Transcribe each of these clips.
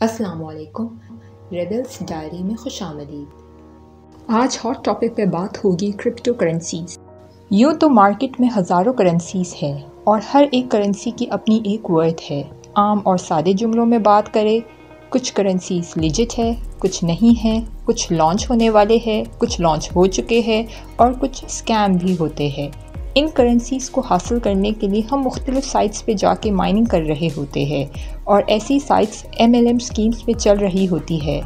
السلام علیکم، ریبلز ڈائری میں خوش آمدید۔ آج ہاٹ ٹاپک پہ بات ہوگی کرپٹو کرنسیز۔ یوں تو مارکیٹ میں ہزاروں کرنسیز ہے اور ہر ایک کرنسی کی اپنی ایک ورتھ ہے۔ عام اور سادے جملوں میں بات کریں، کچھ کرنسیز لیجٹ ہے، کچھ نہیں ہیں، کچھ لانچ ہونے والے ہیں، کچھ لانچ ہو چکے ہیں اور کچھ اسکیم بھی ہوتے ہیں۔ ان کرنسیز کو حاصل کرنے کے لیے ہم مختلف سائٹس پہ جا کے مائننگ کر رہے ہوتے ہیں اور ایسی سائٹس MLM اسکیمز پہ چل رہی ہوتی ہے۔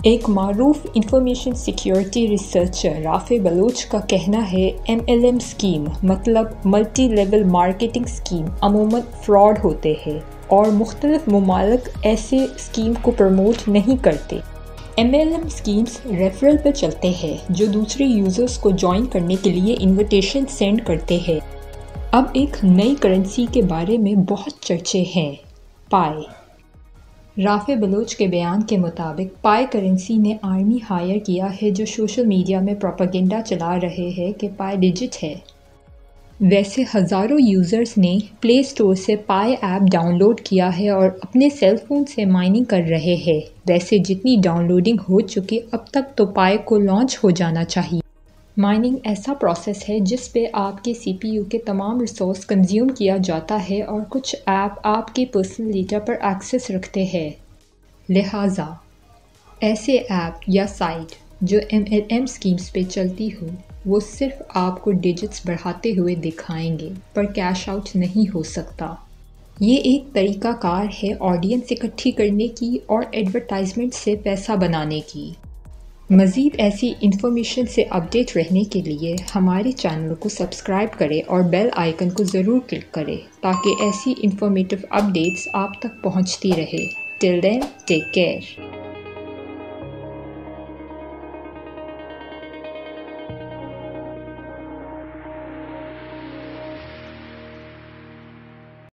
ایک معروف انفارمیشن سیکیورٹی ریسرچر رافع بلوچ کا کہنا ہے MLM اسکیم مطلب ملٹی لیول مارکیٹنگ اسکیم عموماً فراڈ ہوتے ہیں اور مختلف ممالک ایسے اسکیم کو پروموٹ نہیں کرتے۔ MLM اسکیمز ریفرل پہ چلتے ہیں جو دوسرے یوزرز کو جوائن کرنے کے لیے انویٹیشن سینڈ کرتے ہیں۔ اب ایک نئی کرنسی کے بارے میں بہت چرچے ہیں، پائے۔ رافع بلوچ کے بیان کے مطابق پائے کرنسی نے آرمی ہائر کیا ہے جو سوشل میڈیا میں پروپیگنڈا چلا رہے ہیں کہ پائے ڈیجٹ ہے۔ ویسے ہزاروں یوزرز نے پلے اسٹور سے پائے ایپ ڈاؤن لوڈ کیا ہے اور اپنے سیل فون سے مائننگ کر رہے ہیں۔ ویسے جتنی ڈاؤن لوڈنگ ہو چکی اب تک تو پائے کو لانچ ہو جانا چاہیے۔ مائننگ ایسا پروسیس ہے جس پہ آپ کے CPU کے تمام ریسورس کنزیوم کیا جاتا ہے اور کچھ ایپ آپ کے پرسنل ڈیٹا پر ایکسس رکھتے ہیں۔ لہٰذا ایسے ایپ یا سائٹ جو MLM اسکیمز پہ چلتی ہو وہ صرف آپ کو ڈیجٹس بڑھاتے ہوئے دکھائیں گے پر کیش آؤٹ نہیں ہو سکتا۔ یہ ایک طریقہ کار ہے آڈینس اکٹھی کرنے کی اور ایڈورٹائزمنٹ سے پیسہ بنانے کی۔ مزید ایسی انفارمیشن سے اپڈیٹ رہنے کے لیے ہمارے چینل کو سبسکرائب کریں اور بیل آئیکن کو ضرور کلک کریں تاکہ ایسی انفارمیٹیو اپڈیٹس آپ تک پہنچتی رہے۔ ٹل دین ٹیک کیئر۔